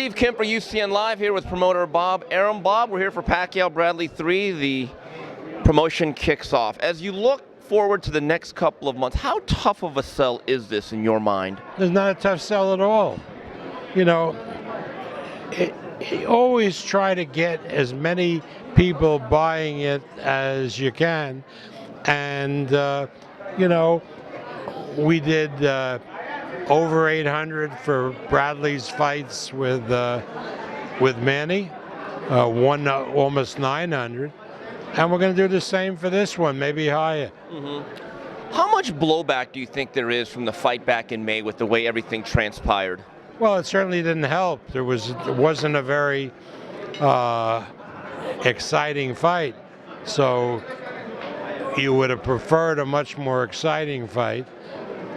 Steve Kim for UCN Live here with promoter Bob Arum. Bob, we're here for Pacquiao Bradley 3. The promotion kicks off. As you look forward to the next couple of months, how tough of a sell is this in your mind? It's not a tough sell at all. You know, always try to get as many people buying it as you can. And, you know, we did over 800 for Bradley's fights with Manny, one almost 900. And we're going to do the same for this one, maybe higher. Mm-hmm. How much blowback do you think there is from the fight back in May with the way everything transpired? Well, it certainly didn't help. It wasn't a very exciting fight. So you would have preferred a much more exciting fight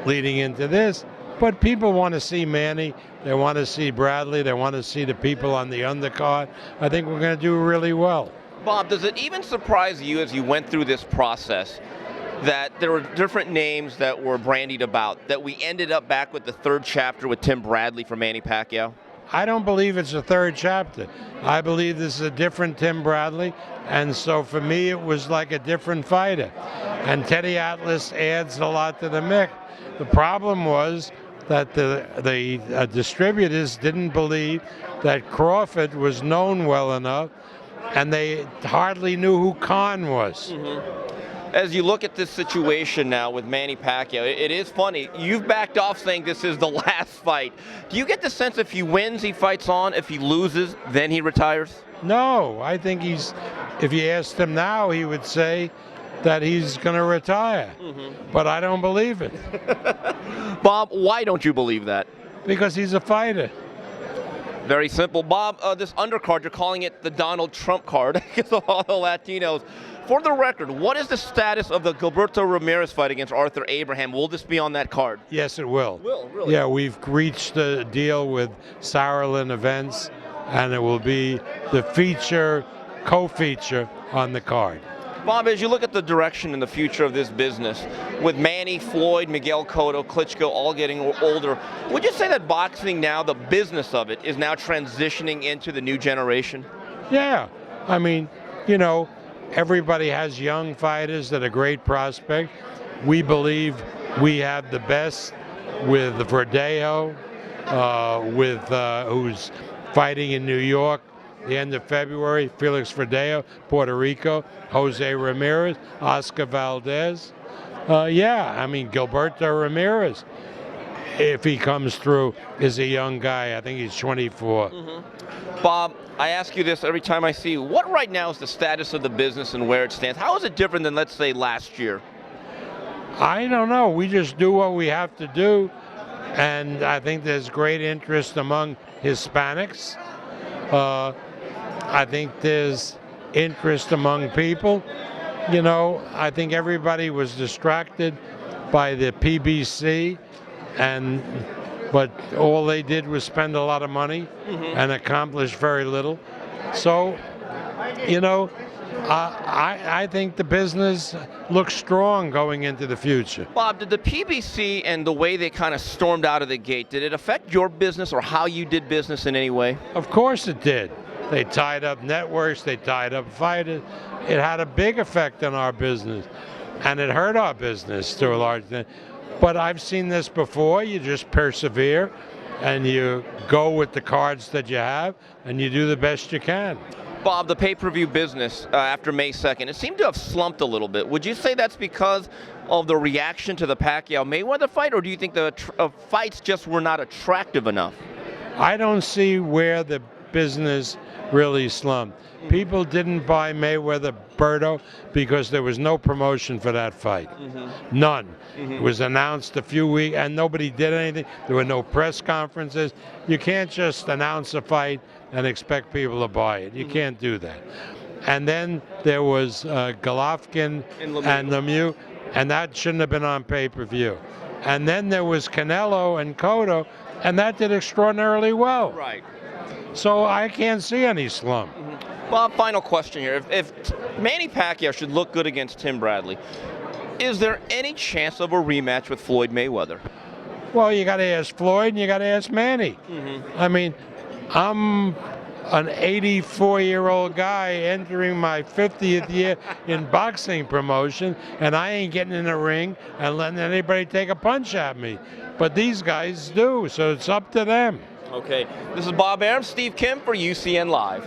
leading into this. But people want to see Manny. They want to see Bradley. They want to see the people on the undercard. I think we're going to do really well. Bob, does it even surprise you as you went through this process that there were different names that were brandied about, that we ended up back with the third chapter with Tim Bradley for Manny Pacquiao? I don't believe it's a third chapter. I believe this is a different Tim Bradley, and so for me it was like a different fighter. And Teddy Atlas adds a lot to the mix. The problem was that the distributors didn't believe that Crawford was known well enough, and they hardly knew who Khan was. Mm-hmm. As you look at this situation now with Manny Pacquiao, it is funny. You've backed off saying this is the last fight. Do you get the sense if he wins, he fights on? If he loses, then he retires? No, I think if you asked him now, he would say that he's going to retire. Mm-hmm. But I don't believe it. Bob, why don't you believe that? Because he's a fighter. Very simple. Bob, this undercard, you're calling it the Donald Trump card because of all the Latinos. For the record, what is the status of the Gilberto Ramirez fight against Arthur Abraham? Will this be on that card? Yes, it will. Will, really? Yeah, we've reached a deal with Sauerland Events, and it will be the co-feature on the card. Bob, as you look at the direction and the future of this business, with Manny, Floyd, Miguel Cotto, Klitschko all getting older, would you say that boxing now, the business of it, is now transitioning into the new generation? Yeah. I mean, you know, everybody has young fighters that are great prospects. We believe we have the best with Verdejo, who's fighting in New York. The end of February, Felix Verdejo, Puerto Rico, Jose Ramirez, Oscar Valdez. Yeah, I mean, Gilberto Ramirez, if he comes through, is a young guy. I think he's 24. Mm-hmm. Bob, I ask you this every time I see you. What right now is the status of the business and where it stands? How is it different than, let's say, last year? I don't know. We just do what we have to do. And I think there's great interest among Hispanics. I think there's interest among people. You know, I think everybody was distracted by the PBC, but all they did was spend a lot of money and accomplish very little. So, you know, I think the business looks strong going into the future. Bob, did the PBC and the way they kind of stormed out of the gate, did it affect your business or how you did business in any way? Of course it did. They tied up networks, they tied up fighters. It had a big effect on our business, and it hurt our business to a large extent. But I've seen this before. You just persevere, and you go with the cards that you have, and you do the best you can. Bob, the pay-per-view business after May 2nd, it seemed to have slumped a little bit. Would you say that's because of the reaction to the Pacquiao-Mayweather fight, or do you think the fights just were not attractive enough? I don't see where the business really slumped. People didn't buy Mayweather-Berto because there was no promotion for that fight. Mm-hmm. None. Mm-hmm. It was announced a few weeks, and nobody did anything. There were no press conferences. You can't just announce a fight and expect people to buy it. You can't do that. And then there was Golovkin and Lemieux, and that shouldn't have been on pay-per-view. And then there was Canelo and Cotto, and that did extraordinarily well. Right. So I can't see any slump. Mm-hmm. Bob, final question here. If Manny Pacquiao should look good against Tim Bradley, is there any chance of a rematch with Floyd Mayweather? Well, you got to ask Floyd and you got to ask Manny. Mm-hmm. I mean, I'm an 84-year-old guy entering my 50th year in boxing promotion, and I ain't getting in the ring and letting anybody take a punch at me. But these guys do, so it's up to them. Okay, this is Bob Arum, Steve Kim for UCN Live.